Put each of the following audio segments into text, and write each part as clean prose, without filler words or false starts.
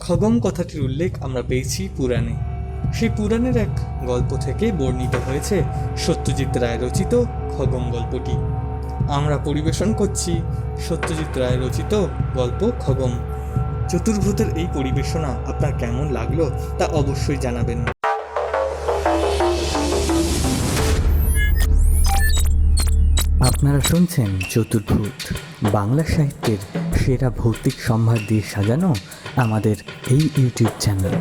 খগম কথাটির উল্লেখ আমরা পেয়েছি পুরাণে। সেই পুরাণের এক গল্প থেকে বর্ণিত হয়েছে সত্যজিৎ রায় রচিত খগম গল্পটি। আমরা পরিবেশন করছি সত্যজিৎ রায় রচিত গল্প খগম। চতুর্ভুতের এই পরিবেশনা আপনার কেমন লাগলো তা অবশ্যই জানাবেন। আপনারা শুনছেন চতুর্ভুত, বাংলা সাহিত্যের সেরা ভৌতিক সম্ভার দিয়ে সাজানো আমাদের এই ইউটিউব চ্যানেল।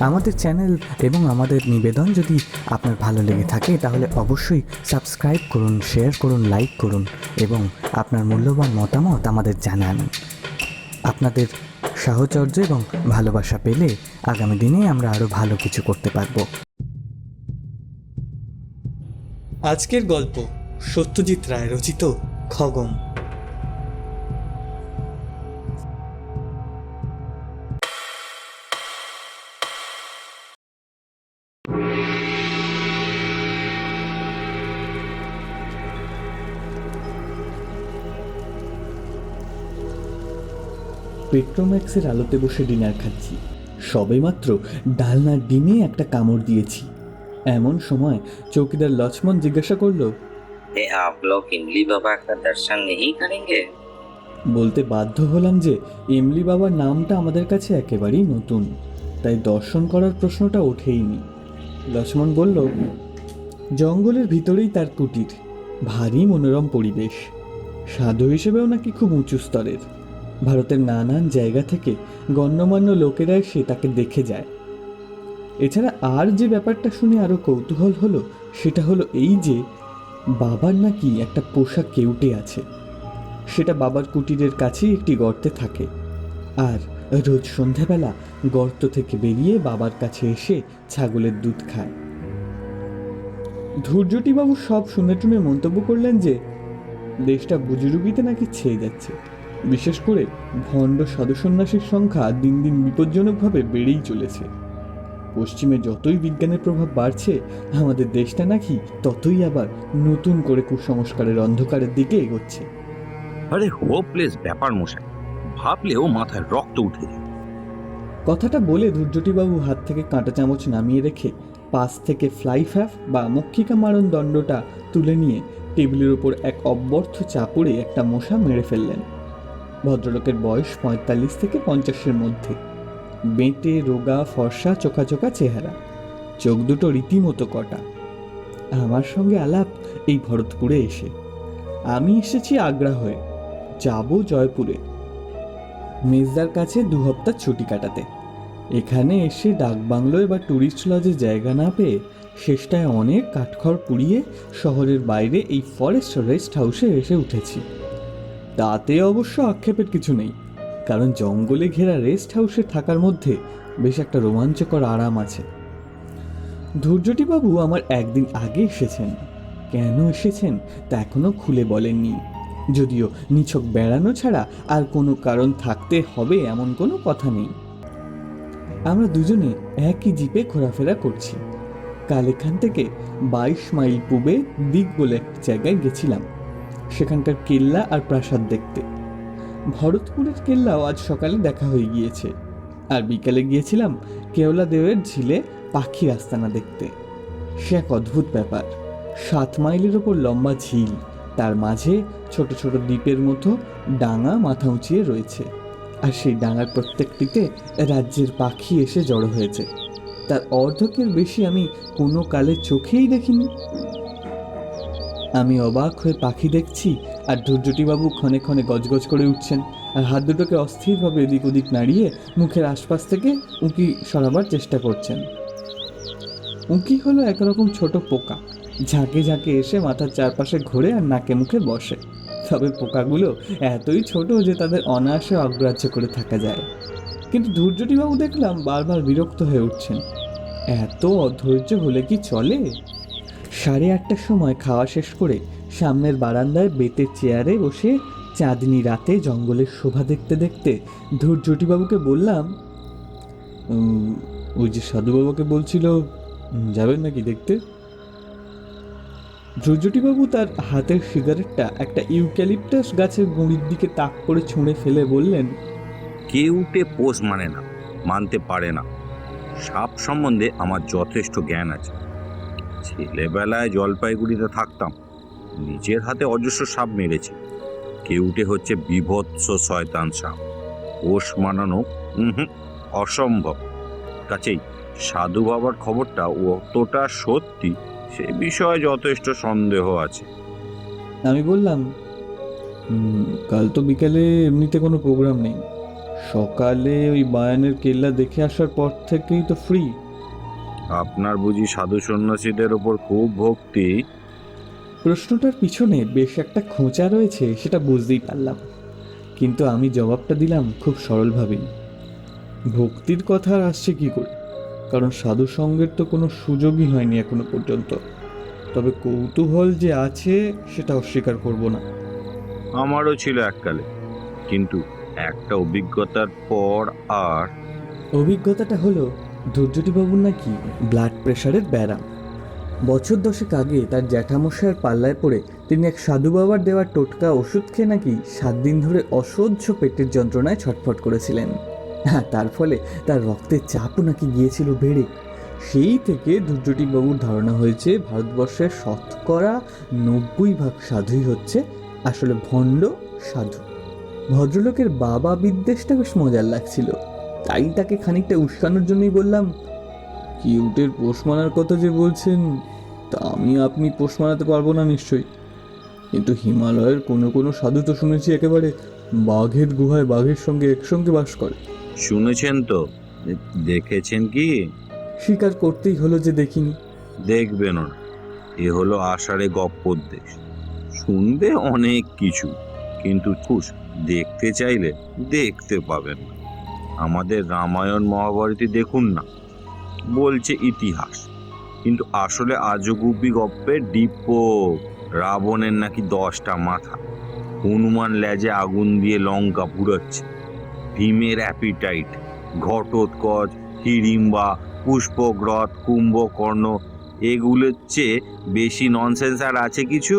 আমাদের চ্যানেল এবং আমাদের নিবেদন যদি আপনার ভালো লেগে থাকে তাহলে অবশ্যই সাবস্ক্রাইব করুন, শেয়ার করুন, লাইক করুন এবং আপনার মূল্যবান মতামত আমাদের জানান। আপনাদের সাহচর্য এবং ভালোবাসা পেলে আগামী দিনে আমরা আরও ভালো কিছু করতে পারব। আজকের গল্প সত্যজিৎ রায় রচিত খগম। পেট্রোম্যাক্সের আলোতে বসে ডিনার খাচ্ছি। সবেমাত্র ডালনার ডিমে একটা কামড় দিয়েছি। এমন সময় চৌকিদার লক্ষ্মণ জিজ্ঞাসা করলো, आप लोग इमली बाबा का दर्शन नहीं करेंगे? বলতে বাধ্য হলাম যে এমলি বাবার নামটা আমাদের কাছে একেবারেই নতুন, তাই দর্শন করার প্রশ্নটা ওঠেইনি। লক্ষ্মণ বলল, জঙ্গলের ভিতরেই তার কুটির, ভারী মনোরম পরিবেশ, সাধু হিসেবেও নাকি খুব উঁচু স্তরের। ভারতের নানান জায়গা থেকে গণ্যমান্য লোকেরা এসে তাকে দেখে যায়। এছাড়া আর যে ব্যাপারটা শুনে আরও কৌতূহল হলো সেটা হলো এই যে বাবার নাকি একটা পোষা কেউটে আছে। সেটা বাবার কুটিরের কাছেই একটি গর্তে থাকে, আর রোজ সন্ধ্যাবেলা গর্ত থেকে বেরিয়ে বাবার কাছে এসে ছাগলের দুধ খায়। ধৈর্যটিবাবু সব শুনে টুনে মন্তব্য করলেন যে দেশটা বুজুর্গিতে নাকি ছেয়ে যাচ্ছে, বিশেষ করে ভণ্ড সাধু সন্ন্যাসীর সংখ্যা দিন দিন বিপজ্জনকভাবে বেড়েই চলেছে। পশ্চিমে যতই বিজ্ঞানের প্রভাব বাড়ছে, আমাদের দেশটা নাকি ততই আবার নতুন করে কুসংস্কারের অন্ধকারের দিকে এগোচ্ছে। আরে হোপলেস ব্যাপার মশাই, ভাবলেও মাথায় রক্ত উঠে যায়। কথাটা বলে ধৈর্যটিবাবু হাত থেকে কাঁটা চামচ নামিয়ে রেখে পাশ থেকে ফ্লাই ফ্যাফ বা মক্ষিকা মারণ দণ্ডটা তুলে নিয়ে টেবিলের ওপর এক অব্যর্থ চাপড়ে একটা মশা মেরে ফেললেন। ভদ্রলোকের বয়স 45 থেকে 50-এর মধ্যে, বেঁটে রোগা ফর্সা চোখা চোখা চেহারা, চোখ দুটো রীতিমতো কটা। আমার সঙ্গে আলাপ এই ভরতপুরে এসে। আমি এসেছি আগ্রা হয়ে, যাব জয়পুরে মেজদার কাছে 2 হপ্তাহ ছুটি কাটাতে। এখানে এসে ডাকবাংলোয় বা ট্যুরিস্ট লজে জায়গা না পেয়ে শেষটায় অনেক কাঠখড় পুড়িয়ে শহরের বাইরে এই ফরেস্ট রেস্ট হাউসে এসে উঠেছি। তাতে অবশ্য আক্ষেপের কিছু নেই, কারণ জঙ্গলে ঘেরা রেস্ট হাউসে থাকার মধ্যে বেশ একটা রোমাঞ্চকর আরাম আছে। ধৈর্যটিবাবু আমার একদিন আগে এসেছেন, কেন এসেছেন তা এখনো খুলে বলেননি, যদিও নিছক বেড়ানো ছাড়া আর কোনো কারণ থাকতে হবে এমন কোনো কথা নেই। আমরা দুজনে একই জিপে ঘোরাফেরা করছি। কাল এখান থেকে 22 মাইল পূবে দিক বলে এক জায়গায় গেছিলাম, সেখানকার কেল্লা আর প্রাসাদ দেখতে। ভরতপুরের কেল্লাও আজ সকালে দেখা হয়ে গিয়েছে, আর বিকালে গিয়েছিলাম কেওলা দেবের ঝিলে পাখির আস্তানা দেখতে। সে এক অদ্ভুত ব্যাপার। 7 মাইলের ওপর লম্বা ঝিল, তার মাঝে ছোট ছোট দ্বীপের মতো ডাঙা মাথা উঁচিয়ে রয়েছে, আর সেই ডাঙার প্রত্যেকটিতে রাজ্যের পাখি এসে জড়ো হয়েছে। তার অর্ধেকের বেশি আমি কোনো কালে চোখেই দেখিনি। আমি অবাক হয়ে পাখি দেখছি, আর ধৈর্যটিবাবু ক্ষণে ক্ষণে গজগজ করে উঠছেন, আর হাত দুটোকে অস্থিরভাবে এদিক ওদিক নাড়িয়ে মুখের আশপাশ থেকে উঁকি সরাবার চেষ্টা করছেন। উঁকি হলো একরকম ছোট পোকা, ঝাঁকে ঝাঁকে এসে মাথার চারপাশে ঘোরে আর নাকে মুখে বসে। তবে পোকাগুলো এতই ছোট যে তাদের অনায়াসে অগ্রাহ্য করে থাকা যায়। কিন্তু ধৈর্যটিবাবু দেখলাম বারবার বিরক্ত হয়ে উঠছেন। এত অধৈর্য হলে কি চলে? 8:30টার সময় খাওয়া শেষ করে সামনের বারান্দায় বেতের চেয়ারে বসে চাঁদনি রাতে জঙ্গলের শোভা দেখতে দেখতে ধৈর্যটিবাবুকে বললাম, ওই যে সাধুবাবাকে বলছিল, যাবেন নাকি দেখতে? ধৈর্যটিবাবু তার হাতের সিগারেটটা একটা ইউক্যালিপটাস গাছের গুঁড়ির দিকে তাক করে ছুঁড়ে ফেলে বললেন, কেউটে পোষ মানে না, মানতে পারে না। সাপ সম্বন্ধে আমার যথেষ্ট জ্ঞান আছে। ছেলেবেলায় জলপাইগুড়িতে থাকতাম, নিজের হাতে অজস্র সাপ মেরেছি। কেউটে হচ্ছে বিভৎস শয়তান সাপ, পোষ মানানো অসম্ভব। কাছেই সাধু বাবার খবরটা অতটা সত্যি সে বিষয়ে যথেষ্ট সন্দেহ আছে। আমি বললাম, কাল তো বিকেলে এমনিতে কোনো প্রোগ্রাম নেই, সকালে ওই বায়ানের কেল্লা দেখে আসার পর থেকেই তো ফ্রি। আপনার বুঝি সাধু সন্ন্যাসীদের ওপর খুব ভক্তি? প্রশ্নটার পিছনে বেশ একটা খোঁচা রয়েছে সেটা বুঝতেই পারলাম, কিন্তু আমি জবাবটা দিলাম খুব সরলভাবেই। ভক্তির কথা আর আসছে কি করে, কারণ সাধু সঙ্গের তো কোনো সুযোগই হয়নি এখনো পর্যন্ত। তবে কৌতূহল যে আছে সেটা অস্বীকার করব না। আমারও ছিল এককালে, কিন্তু একটা অভিজ্ঞতার পর আর। অভিজ্ঞতাটা হলো ধৈর্যটিবাবুর নাকি ব্লাড প্রেশারের ব্যারাম। বছর 10 আগে তার জ্যাঠামশাইয়ের পাল্লায় পড়ে তিনি এক সাধু বাবার দেওয়া টোটকা ওষুধ খেয়ে নাকি 7 দিন ধরে অসহ্য পেটের যন্ত্রণায় ছটফট করেছিলেন। হ্যাঁ, তার ফলে তার রক্তের চাপও নাকি গিয়েছিল বেড়ে। সেই থেকে ধৈর্যটিবাবুর ধারণা হয়েছে ভারতবর্ষের 90% সাধুই হচ্ছে আসলে ভণ্ড সাধু। ভদ্রলোকের বাবা বিদ্বেষটা বেশ মজার লাগছিল, তাই তাকে খানিকটা উস্কানোর জন্যই বললাম, কিউটের পোষ মানার কথা যে বলছেন, তা আপনি পোষ মানাতে পারবো না নিশ্চয়ই, কিন্তু হিমালয়ের কোনো কোনো সাধু তো শুনেছি একেবারে বাঘের গুহায় বাঘের সঙ্গে একসঙ্গে বাস করে। শুনেছেন তো, দেখেছেন কি? স্বীকার করতেই হলো যে দেখিনি। দেখবেন না, এ হলো আষাঢ়ে গপ্পর দেশ। শুনবে অনেক কিছু, কিন্তু দেখতে চাইলে দেখতে পাবেন না। আমাদের রামায়ণ মহাভারতী দেখুন না, বলছে ইতিহাস, কিন্তু আসলে আজগুবি গপ্পের ডিপ্প। রাবণের নাকি 10টা মাথা, হনুমান লেজে আগুন দিয়ে লঙ্কা পুড়াচ্ছে, ভীমের অ্যাপিটাইট, ঘটোৎকচ, হিড়িম্বা, পুষ্পগ্রথ, কুম্ভকর্ণ, এগুলোর চেয়ে বেশি ননসেন্স আর আছে কিছু?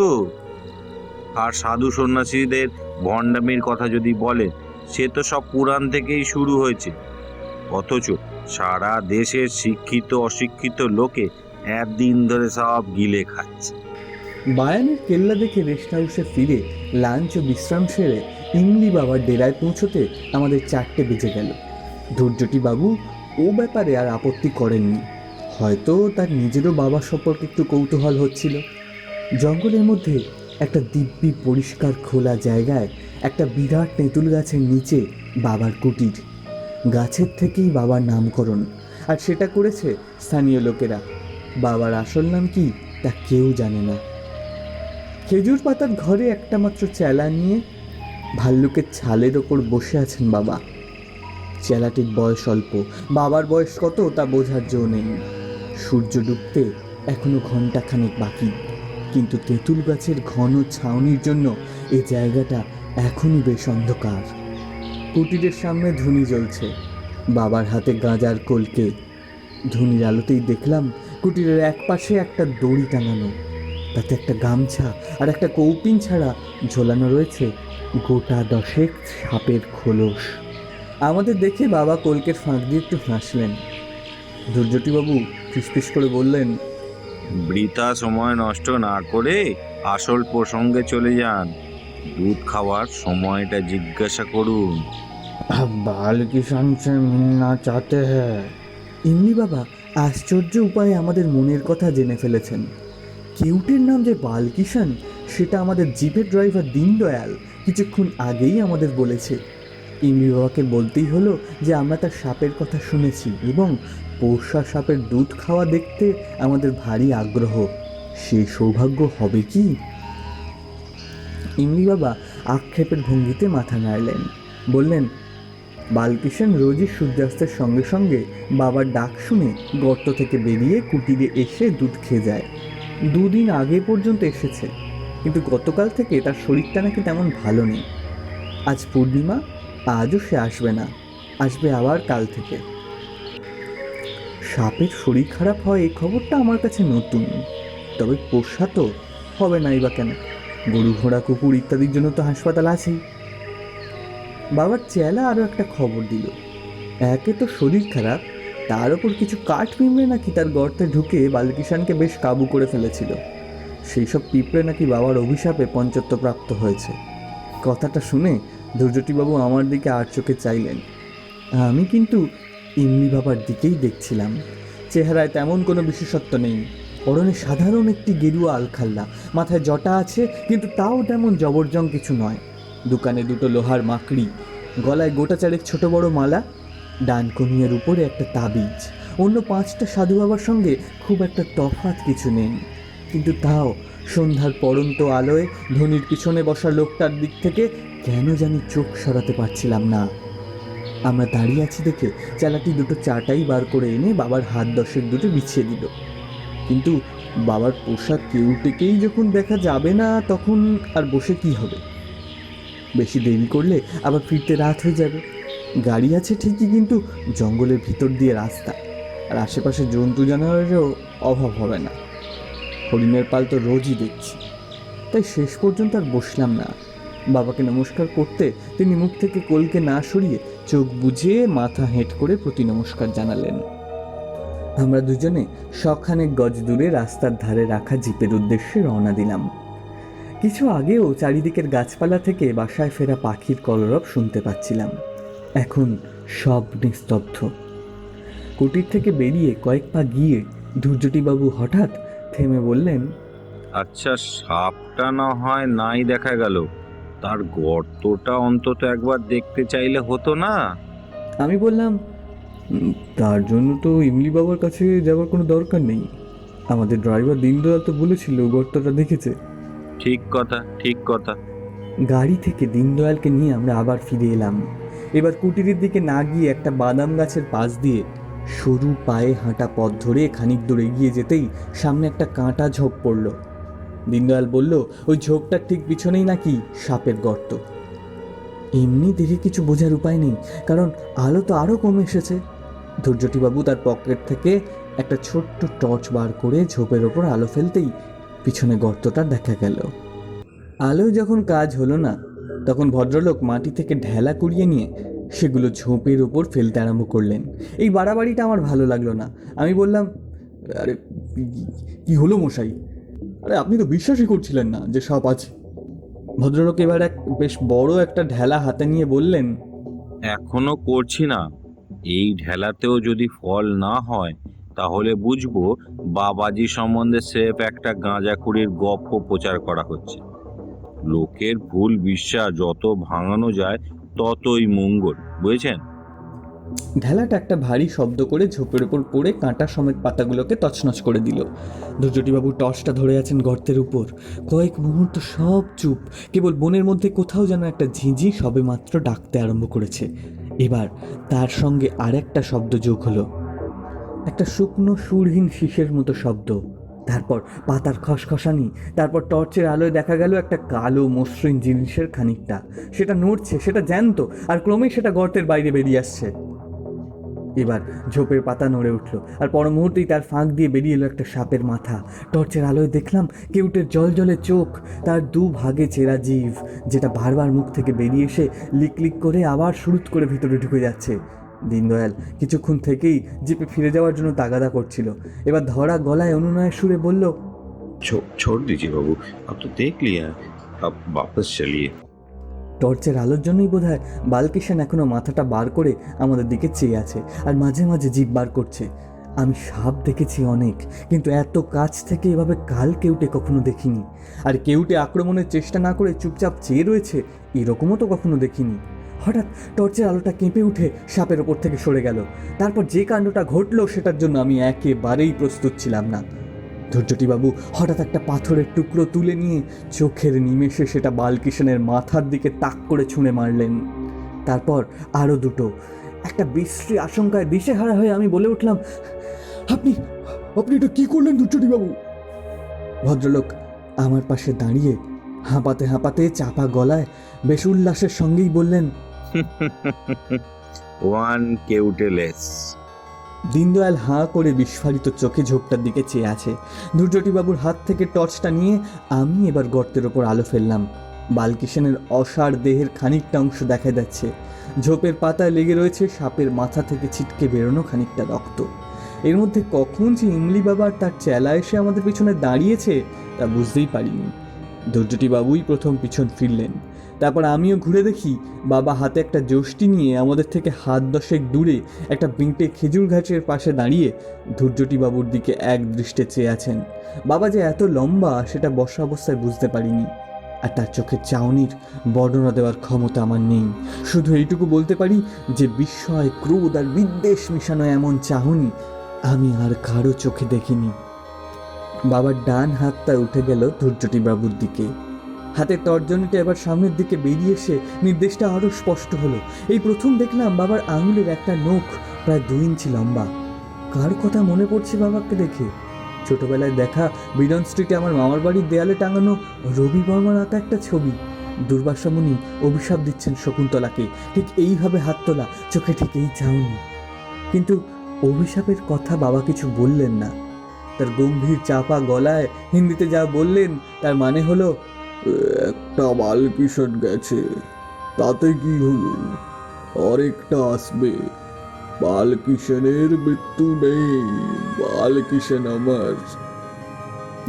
আর সাধু সন্ন্যাসীদের ভণ্ডামির কথা যদি বলে, সে তো সব পুরাণ থেকেই শুরু হয়েছে। অথচ সারা দেশের শিক্ষিত অশিক্ষিত লোকে একদিন ধরে সব গিলে খাচ্ছে। বায়ানের কেল্লা দেখে রেস্ট হাউসে ফিরে লাঞ্চ ও বিশ্রাম সেরে ইমলি বাবার ডেরায় পৌঁছতে আমাদের 4টে বেজে গেল। ধৈর্যটি বাবু ও ব্যাপারে আর আপত্তি করেননি, হয়তো তার নিজেরও বাবা সম্পর্কে একটু কৌতূহল হচ্ছিল। জঙ্গলের মধ্যে একটা দিব্যি পরিষ্কার খোলা জায়গায় একটা বিরাট তেঁতুল গাছের নিচে বাবার কুটির। গাছের থেকেই বাবার নামকরণ, আর সেটা করেছে স্থানীয় লোকেরা। বাবার আসল নাম কি তা কেউ জানে না। খেজুর পাতার ঘরে একটা মাত্র চেলা নিয়ে ভাল্লুকের ছালের ওপর বসে আছেন বাবা। চেলাটির বয়স অল্প, বাবার বয়স কত তা বোঝার জো নেই। সূর্য ডুবতে এখনো ঘণ্টাখানেক বাকি, কিন্তু তেঁতুল গাছের ঘন ছাউনির জন্য এ জায়গাটা এখনই বেশ অন্ধকার। কুটিরের সামনে ধুনি জ্বলছে, বাবার হাতে গাঁজার কলকে। ধুনির আলোতেই দেখলাম কুটিরের এক পাশে একটা দড়ি টাঙানো, তাতে একটা গামছা আর একটা কৌপিন ছাড়া ঝোলানো রয়েছে গোটা 10 সাপের খোলস। আমাদের দেখে বাবা কলকের ফাঁক দিয়ে একটু হাসলেন। ধৈর্যটিবাবু ফিসফিস করে বললেন, বৃথা সময় নষ্ট না করে আসল প্রসঙ্গে চলে যান। দুধ খাওয়ার সময়টা জিজ্ঞাসা করুন। বালকিষান সে মিলনা চাতে হ্যাঁ। ইমলি বাবা আশ্চর্য উপায়ে আমাদের মনের কথা জেনে ফেলেছেন। কিউটের নাম যে বালকিষান সেটা আমাদের জিপের ড্রাইভার দীনদয়াল কিছুক্ষণ আগেই আমাদের বলেছে। ইমলি বাবাকে বলতেই হলো যে আমরা তার সাপের কথা শুনেছি এবং পোষা সাপের দুধ খাওয়া দেখতে আমাদের ভারী আগ্রহ। সেই সৌভাগ্য হবে কি? ইমলি বাবা আক্ষেপের ভঙ্গিতে মাথা নাড়লেন, বললেন, বালকিষান রোজই সূর্যাস্তের সঙ্গে সঙ্গে বাবার ডাক শুনে গর্ত থেকে বেরিয়ে কুটিরে এসে দুধ খেয়ে যায়। 2 দিন আগে পর্যন্ত এসেছে, কিন্তু গতকাল থেকে তার শরীরটা নাকি তেমন ভালো নেই। আজ পূর্ণিমা, আজও সে আসবে না, আসবে আবার কাল থেকে। সাপের শরীর খারাপ হয় এই খবরটা আমার কাছে নতুন, তবে পোষা তো হবে নাই বা কেন? গরু ঘোড়া কুকুর ইত্যাদির জন্য তো হাসপাতাল আছেই। বাবার চেলা আরও একটা খবর দিল, একে তো শরীর খারাপ, তার ওপর কিছু কাঠ পিঁপড়ে নাকি তার গর্তে ঢুকে বালকিষানকে বেশ কাবু করে ফেলেছিল। সেই সব পিঁপড়ে নাকি বাবার অভিশাপে পঞ্চত্বপ্রাপ্ত হয়েছে। কথাটা শুনে দুর্জটিবাবু আমার দিকে আর চোখে চাইলেন। আমি কিন্তু ইমলি বাবার দিকেই দেখছিলাম। চেহারায় তেমন কোনো বিশেষত্ব নেই, পরনে সাধারণ একটি গেরুয়া আলখাল্লা, মাথায় জটা আছে কিন্তু তাও তেমন জবরজং কিছু নয়। দোকানে দুটো লোহার মাকড়ি, গলায় গোটা চারেক ছোট বড় মালা, ডান কনুইয়ের উপরে একটা তাবিজ। অন্য 5টা সাধু বাবার সঙ্গে খুব একটা তফাৎ কিছু নেই, কিন্তু তাও সন্ধ্যার পড়ন্ত আলোয় ধনির পিছনে বসা লোকটার দিক থেকে কেন জানি চোখ সরাতে পারছিলাম না। আমরা দাঁড়িয়ে আছি দেখে চালাটি দুটো চাটাই বার করে এনে বাবার হাত 10 দুটো বিছিয়ে দিল। কিন্তু বাবার পোশাক কেউটেকেই যখন দেখা যাবে না, তখন আর বসে কি হবে? বেশি দেরি করলে আবার ফিরতে রাত হয়ে যাবে। গাড়ি আছে ঠিকই, কিন্তু জঙ্গলের ভিতর দিয়ে রাস্তা, আর আশেপাশে জন্তু জানোয়ারেরও অভাব হবে না। হরিণের পাল তো রোজই দেখছি। তাই শেষ পর্যন্ত আর বসলাম না। বাবাকে নমস্কার করতে তিনি মুখ থেকে কোলকে না সরিয়ে চোখ বুজে মাথা হেঁট করে প্রতি নমস্কার জানালেন। আমরা দুজনে শখানেক গজ দূরে রাস্তার ধারে রাখা জিপের উদ্দেশ্যে রওনা দিলাম। কিছু আগেও চারিদিকের গাছপালা থেকে বাসায় ফেরা পাখির কলরব শুনতে পাচ্ছিলাম। এখন সব নিস্তব্ধ। কুটির থেকে বেরিয়ে কয়েক পা গিয়ে দুর্জটিবাবু হঠাৎ থেমে বললেন, আচ্ছা, সাপটা না হয় নাই দেখা গেল, তার গর্তটা অন্তত একবার দেখতে চাইলে হতো না? আমি বললাম, তার জন্য তো ইমলি বাবার কাছে যাওয়ার কোনো দরকার নেই। আমাদের ড্রাইভার দীনদয়াল তো বলেছিল গর্তটা দেখেছে। ঠিক কথা, ঠিক কথা। গাড়ি থেকে দীনদয়ালকে নিয়ে আমরা আবার ফিরে এলাম। এবার কুটিরের দিকে না গিয়ে একটা বাদাম গাছের পাশ দিয়ে সরু পায়ে হাঁটা পথ ধরে খানিক দূর এগিয়ে যেতেই সামনে একটা কাঁটা ঝোপ পড়ল। দীনদয়াল বলল, ওই ঝোপটার ঠিক পিছনেই নাকি সাপের গর্ত। এমনি দেখে কিছু বোঝার উপায় নেই, কারণ আলো তো আরও কমে এসেছে। দুর্জটিবাবু তার পকেট থেকে একটা ছোট্ট টর্চ বার করে ঝোপের ওপর আলো ফেলতেই পিছনে গর্তটা দেখা গেল। আলোয় যখন কাজ হলো না, তখন ভদ্রলোক মাটি থেকে ঢেলা কুড়িয়ে নিয়ে সেগুলো ঝোপের ওপর ফেলতে আরম্ভ করলেন। এই বাড়াবাড়িটা আমার ভালো লাগলো না। আমি বললাম, আরে কি হলো মশাই? আরে আপনি তো বিশ্বাসই করছিলেন না যে সাপ আছে। ভদ্রলোক এবার এক বেশ বড় একটা ঢেলা হাতে নিয়ে বললেন, এখনো করছি না। এই ঢেলাতেও যদি ফল না হয়, তাহলে বুঝবো বাবাজি সম্বন্ধে স্রেফ একটা গাঁজাখুরির গপ্প প্রচার করা হচ্ছে। লোকের ভুল বিশ্বাস যত ভাঙানো যায় ততই মঙ্গল, বুঝেছেন? ঢেলাটা একটা ভারী শব্দ করে ঝোপের ওপর পড়ে কাঁটা সমেত পাতাগুলোকে তছনছ করে দিল। দুর্জটিবাবু টর্চটা ধরে আছেন গর্তের উপর। কয়েক মুহূর্ত সব চুপ, কেবল বনের মধ্যে কোথাও যেন একটা ঝিঁঝি সবে মাত্র ডাকতে আরম্ভ করেছে। এবার তার সঙ্গে আরেকটা শব্দ যোগ হলো, একটা শুকনো সুরহীন শীষের মতো শব্দ। তারপর পাতার খসখসানি, তারপর টর্চের আলোয় দেখা গেল একটা কালো মসৃণ জিনিসের খানিকটা। সেটা নড়ছে, সেটা জ্যান্ত, আর ক্রমেই সেটা গর্তের বাইরে বেরিয়ে আসছে। এবার ঝোপের পাতা নড়ে উঠল, আর পর মুহূর্তেই তার ফাঁক দিয়ে বেরিয়ে এলো একটা সাপের মাথা। টর্চের আলোয় দেখলাম কেউটের জলজলে চোখ, তার 2 ভাগে চেরা জিভ, যেটা বারবার মুখ থেকে বেরিয়ে এসে লিক লিক করে আবার সুরুত করে ভিতরে ঢুকে যাচ্ছে। দীনদয়াল কিছুক্ষণ থেকেই জিপে ফিরে যাওয়ার জন্য তাগাদা করছিল। এবার ধরা গলায় অনুনয়ের সুরে বলল, छोड़ दीजिए बाबू, अब तो देख लिया, अब वापस चलिए। টর্চের আলোর জন্যই বোধহয় বালকিষান এখনো মাথাটা বার করে আমাদের দিকে চেয়ে আছে, আর মাঝে মাঝে জিভ বার করছে। আমি সাপ দেখেছি অনেক, কিন্তু এত কাছ থেকে এভাবে কাল কেউটে কখনো দেখিনি। আর কেউটে আক্রমণের চেষ্টা না করে চুপচাপ চেয়ে রয়েছে, এরকমও তো কখনো দেখিনি। হঠাৎ টর্চের আলোটা কেঁপে উঠে সাপের ওপর থেকে সরে গেল। তারপর যে কাণ্ডটা ঘটলো সেটার জন্য আমি একেবারেই প্রস্তুত ছিলাম না। ধৈর্যটিবাবু হঠাৎ একটা পাথরের টুকরো তুলে নিয়ে চোখের নিমেষে সেটা বালকিষানের মাথার দিকে তাক করে ছুঁড়ে মারলেন। তারপর আরও দুটো। একটা বিশ্রী আশঙ্কায় দিশেহারা হয়ে আমি বলে উঠলাম, আপনি এটা কি করলেন ধৈর্যটিবাবু? ভদ্রলোক আমার পাশে দাঁড়িয়ে হাঁপাতে হাঁপাতে চাপা গলায় বেশ উল্লাসের সঙ্গেই বললেন, ওয়ান কেউটেলেস। দীনদয়াল হাঁ করে বিস্ফারিত চোখে ঝোপটার দিকে চেয়ে আছে। দুর্জটিবাবুর হাত থেকে টর্চটা নিয়ে আমি এবার গর্তের ওপর আলো ফেললাম। বালকিশনের অসাড় দেহের খানিকটা অংশ দেখা যাচ্ছে। ঝোপের পাতায় লেগে রয়েছে সাপের মাথা থেকে ছিটকে বেরোনো খানিকটা রক্ত। এর মধ্যে কখন যে ইমলি বাবা আর তার চেলা এসে আমাদের পিছনে দাঁড়িয়েছে তা বুঝতেই পারিনি। ধৈর্যটি বাবুই প্রথম পিছন ফিরলেন। তারপর আমিও ঘুরে দেখি বাবা হাতে একটা যষ্টি নিয়ে আমাদের থেকে হাত 10 দূরে একটা বিঁটে খেজুর গাছের পাশে দাঁড়িয়ে ধৈর্যটি বাবুর দিকে এক দৃষ্টে চেয়ে আছেন। বাবা যে এত লম্বা সেটা বসা অবস্থায় বুঝতে পারিনি, আর তার চোখের চাউনির বর্ণনা দেওয়ার ক্ষমতা আমার নেই। শুধু এইটুকু বলতে পারি যে বিস্ময়, ক্রোধ আর বিদ্বেষ মিশানো এমন চাহনি আমি আর কারো চোখে দেখিনি। বাবার ডান হাতটা উঠে গেল ধৈর্যটি বাবুর দিকে। হাতের তর্জনীটা এবার সামনের দিকে বেরিয়ে এসে নির্দেশটা আরও স্পষ্ট হলো। এই প্রথম দেখলাম বাবার আঙুলের একটা নখ প্রায় 2 ইঞ্চি লম্বা। কার কথা মনে পড়ছে বাবাকে দেখে? ছোটবেলায় দেখা বিডন স্ট্রিটে আমার মামার বাড়ির দেয়ালে টাঙানো রবি বর্মার আঁকা একটা ছবি। দুর্বাসা মুনি অভিশাপ দিচ্ছেন শকুন্তলাকে, ঠিক এইভাবে হাত তোলা, চোখে ঠিক এই চাউনি। কিন্তু অভিশাপের কথা বাবা কিছু বললেন না। তার গম্ভীর চাপা গলায় হিন্দিতে যা বললেন তার মানে হলো, একটা বালকিশন গেছে, তাতে কি হলো, আরেকটা আসবে। বালকিশনের মৃত্যু নেই, বালকিশন আমার।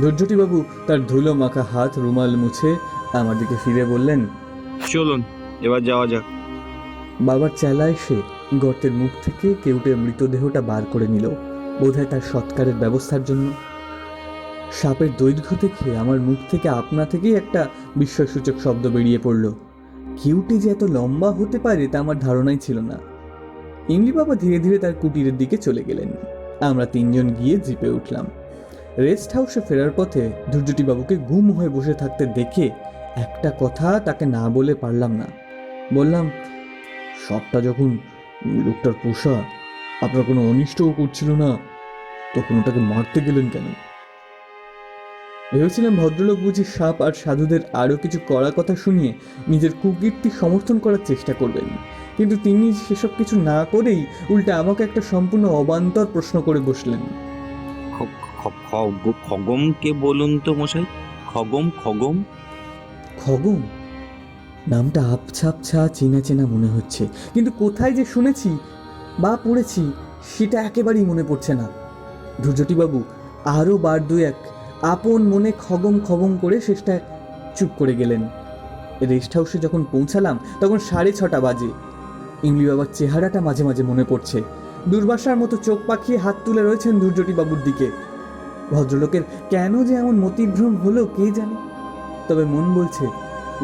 ধৈর্যটি বাবু তার ধুলো মাখা হাত রুমাল মুছে আমার দিকে ফিরে বললেন, চলুন এবার যাওয়া যাক। বাবার চেলা এসে গর্তের মুখ থেকে কেউটের মৃতদেহটা বার করে নিল, বোধহয় তার সৎকারের ব্যবস্থার জন্য। সাপের দৈর্ঘ্য দেখে আমার মুখ থেকে আপনা থেকেই একটা বিস্ময়সূচক শব্দ বেরিয়ে পড়ল। কেউটে যে এত লম্বা হতে পারে তা আমার ধারণাই ছিল না। ইমলি বাবা ধীরে ধীরে তার কুটিরের দিকে চলে গেলেন। আমরা 3 জন গিয়ে জিপে উঠলাম। রেস্ট হাউসে ফেরার পথে ধৈর্যটি বাবুকে গুম হয়ে বসে থাকতে দেখে একটা কথা তাকে না বলে পারলাম না। বললাম, সবটা যখন লোকটার পোষা, আপনার কোনো অনিষ্টও করছিল না, তখন ওটাকে মারতে গেলেন কেন? ভেবেছিলাম ভদ্রলোক বুঝি সাপ আর সাধুদের আরও কিছু কড়া কথা শুনিয়ে নিজের কুকীর্তি সমর্থন করার চেষ্টা করবেন, কিন্তু তিনি সেসব কিছু না করেই উল্টে আমাকে একটা সম্পূর্ণ অবান্তর প্রশ্ন করে বসলেন। খগমকে বলুন তো মশাই, খগম খগম খগম নামটা আবছা আবছা চেনা চেনা মনে হচ্ছে, কিন্তু কোথায় যে শুনেছি বা পড়েছি সেটা একেবারেই মনে পড়ছে না। ধৈর্যটি বাবু আরও বার 2-1 আপন মনে খগম খগম করে শেষটায় চুপ করে গেলেন। রেস্ট হাউসে যখন পৌঁছালাম তখন 6:30 বাজে। ইমলি বাবার চেহারাটা মাঝে মাঝে মনে পড়ছে। দুর্বাসার মতো চোখ পাকিয়ে হাত তুলে রয়েছেন ধৈর্যটি বাবুর দিকে। ভদ্রলোকের কেন যে এমন মতিভ্রম হলো কে জানে, তবে মন বলছে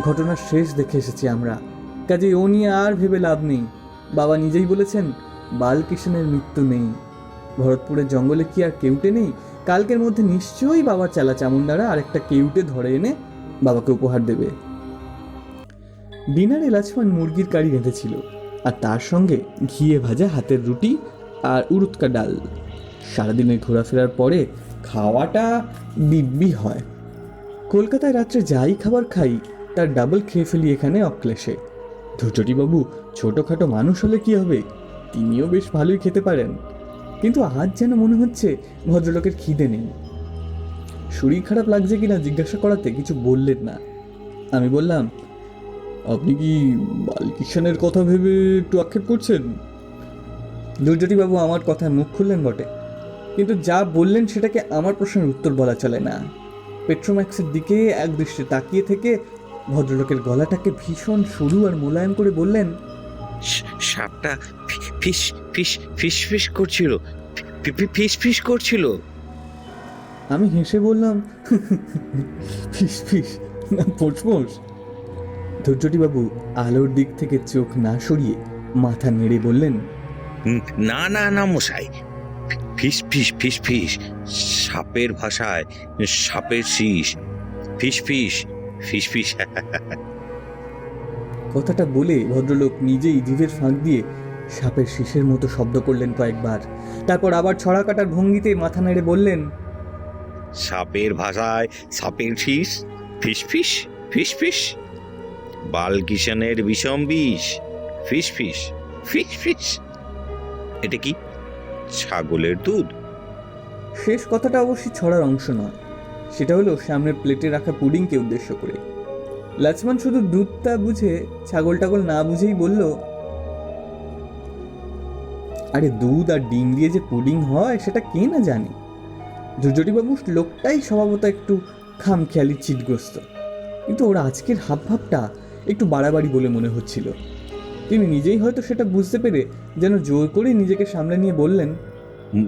ঘটনার শেষ দেখে এসেছি আমরা, কাজেই ও নিয়ে আর ভেবে লাভ নেই। বাবা নিজেই বলেছেন বালকিশনের মৃত্যু নেই। ভরতপুরের জঙ্গলে কি আর কেউটে নেই? কালকের মধ্যে নিশ্চয়ই বাবার চেলা চামুন্ডারা আরেকটা কেউটে ধরে এনে বাবাকে উপহার দেবে। ডিনারে লাছমান মুরগির কারি রেঁধেছিল, আর তার সঙ্গে ঘিয়ে ভাজা হাতের রুটি আর উড়ুৎকা ডাল। সারাদিনের ঘোরাফেরার পরে খাওয়াটা দিব্যি হয়। কলকাতায় রাত্রে যাই খাবার খাই তার ডাবল খেয়ে ফেলি এখানে অক্লেশে। ধৈর্যটি বাবু ছোটোখাটো মানুষ হলে কি হবে, তিনিও বেশ ভালোই খেতে পারেন, কিন্তু আজ যেন মনে হচ্ছে ভদ্রলোকের খিদে নেই। শরীর খারাপ লাগছে কিনা জিজ্ঞাসা করাতে কিছু বললেন না। আমি বললাম, আপনি কি বালকিশনের কথা ভেবে একটু আক্ষেপ করছেন? ধৈর্যটি বাবু আমার কথায় মুখ খুললেন বটে, কিন্তু যা বললেন সেটাকে আমার প্রশ্নের উত্তর বলা চলে না। পেট্রোম্যাক্সের দিকে এক দৃষ্টি তাকিয়ে থেকে ভদ্রলোকের গলাটাকে ভীষণ সরু আর মোলায়েম করে বললেন, সাপটা ফিস ফিস ফিস ফিস করছিল, ফিস ফিস করছিল। আমি হেসে বললাম, ফিস ফিস না পোঁছমোষ? ধৈর্যটি বাবু আলোর দিক থেকে চোখ না সরিয়ে মাথা নেড়ে বললেন, না না না মশাই, ফিস ফিস ফিস ফিস, সাপের ভাষায় সাপের শীষ, ফিস ফিস ফিস ফিস। কথাটা বলে ভদ্রলোক নিজেই জিভের ফাঁক দিয়ে সাপের শীষের মতো শব্দ করলেন কয়েকবার। তারপর আবার ছড়া কাটার ভঙ্গিতে মাথা নেড়ে বললেন, সাপের ভাষায় সাপের শীষ, ফিস ফিস ফিস ফিস, বালকিশনের বিষম বিষ, ফিস ফিস ফিস ফিস। এটা কি ছাগলের দুধ? শেষ কথাটা অবশ্যই ছড়ার অংশ নয়, সেটা হলো সামনের প্লেটে রাখা পুডিংকে উদ্দেশ্য করে। লক্ষ্মণ শুধু দুধটা বুঝে ছাগল টাগল না বুঝেই বলল, আরে দুধ আর ডিম দিয়ে যে পুডিং হয় সেটা কে না জানে। দুর্জটিবাবু লোকটাই স্বভাবত একটু খামখেয়ালি চিটগ্রস্ত, কিন্তু ওর আজকের হাবভাবটা একটু বাড়াবাড়ি বলে মনে হচ্ছিল। তিনি নিজেই হয়তো সেটা বুঝতে পেরে যেন জোর করে নিজেকে সামলে নিয়ে বললেন,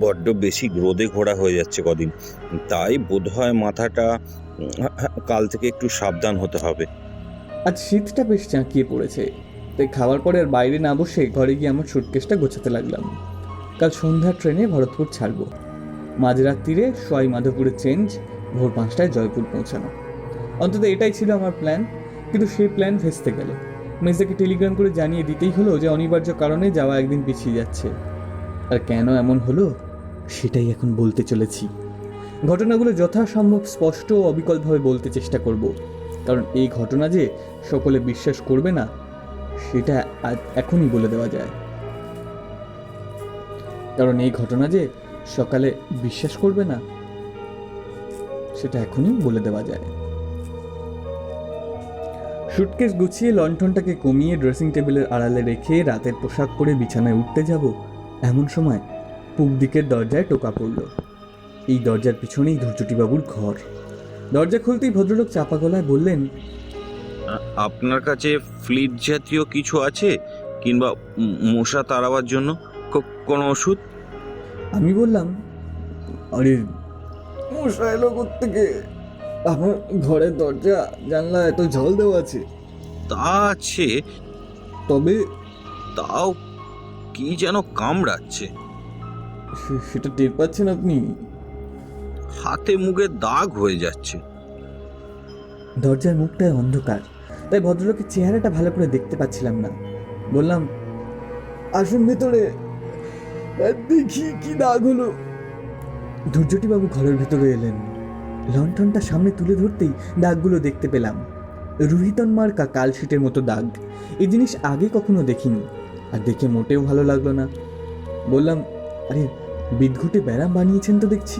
বড্ড বেশি রোদে ঘোরা হয়ে যাচ্ছে কদিন, তাই বোধহয় মাথাটা কাল থেকে একটু সাবধান হতে হবে। আজ শীতটা বেশ চাঁকিয়ে পড়েছে, তাই খাওয়ার পরে আর বাইরে না বসে ঘরে গিয়ে আমার সুটকেসটা গোছাতে লাগলাম। কাল সন্ধ্যার ট্রেনে ভরতপুর ছাড়বো। মাঝরাত্রিরে সোয়াই মাধবপুরে চেঞ্জ, ভোর 5টায় জয়পুর পৌঁছানো। অন্তত এটাই ছিল আমার প্ল্যান, কিন্তু সেই প্ল্যান ভেস্তে গেল। মেজদাকে টেলিগ্রাম করে জানিয়ে দিতেই হলো যে অনিবার্য কারণে যাওয়া একদিন পিছিয়ে যাচ্ছে। আর কেন এমন হলো সেটাই এখন বলতে চলেছি। ঘটনাগুলো যথাসম্ভব স্পষ্ট ও অবিকলভাবে বলতে চেষ্টা করব, কারণ এই ঘটনা যে সকলে বিশ্বাস করবে না সেটা এখনই বলে দেওয়া যায়। কারণ এই ঘটনা যে সকালে বিশ্বাস করবে না সেটা এখনই বলে দেওয়া যায়। সুটকেস গুছিয়ে লণ্ঠনটাকে কমিয়ে ড্রেসিং টেবিলের আড়ালে রেখে রাতের পোশাক পরে বিছানায় উঠতে যাব, এমন সময় পূব দিকের দরজায় টোকা পড়ল। এই দরজার পিছনেই ধূর্যটিবাবুর ঘর। দরজা খুলতেই ভদ্রলোক চাপা গলায় বললেন, আপনার কাছে ফ্লিট জাতীয় কিছু আছে, কিংবা মশা তাড়াবার জন্য কোনো ওষুধ? আমি বললাম, আরে মশা এলো কোত্থেকে? আমার ঘরের দরজা জানলা এত জল দেওয়া আছে। তা আছে, তবে তাও কি যেন কামড়াচ্ছে। সেটা টের পাচ্ছেন আপনি? হাতে মুখে দাগ হয়ে যাচ্ছে। দরজার মুখটায় অন্ধকার, তাই ভদ্রলোকের চেহারাটা ভালো করে দেখতে পাচ্ছিলাম না। বললাম, আসুন ভেতরে, দেখি কি দাগ হলো। ধূর্যটিবাবু ঘরের ভেতরে এলেন। লণ্ঠনটা সামনে তুলে ধরতেই দাগগুলো দেখতে পেলাম। রুহিতন মার্কা কালশিটের মতো দাগ। এই জিনিস আগে কখনো দেখিনি, আর দেখে মোটেও ভালো লাগলো না। বললাম, আরে বিদঘুটে ব্যারাম বানিয়েছেন তো দেখছি,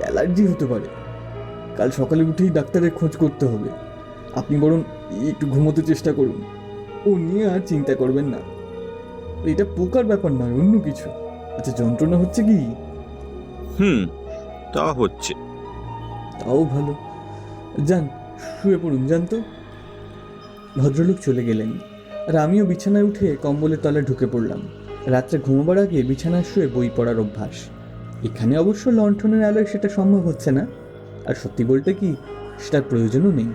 অ্যালার্জি হতে পারে। কাল সকালে উঠেই ডাক্তারের খোঁজ করতে হবে। আপনি বরং একটু ঘুমোতে চেষ্টা করুন, ও নিয়ে আর চিন্তা করবেন না। এটা পোকার ব্যাপার নয়, অন্য কিছু। আচ্ছা, যন্ত্রণা হচ্ছে কি? তা হচ্ছে। তাও ভালো, যান শুয়ে পড়ুন, যান তো। ভদ্রলোক চলে গেলেন, আর আমিও বিছানায় উঠে কম্বলের তলায় ঢুকে পড়লাম। রাত্রে ঘুমোবার আগে বিছানায় শুয়ে বই পড়ার অভ্যাস। এখানে অবশ্য লণ্ঠনের আলোয় সেটা সম্ভব হচ্ছে না, আর সত্যি বলতে কি সেটার প্রয়োজনও নেই।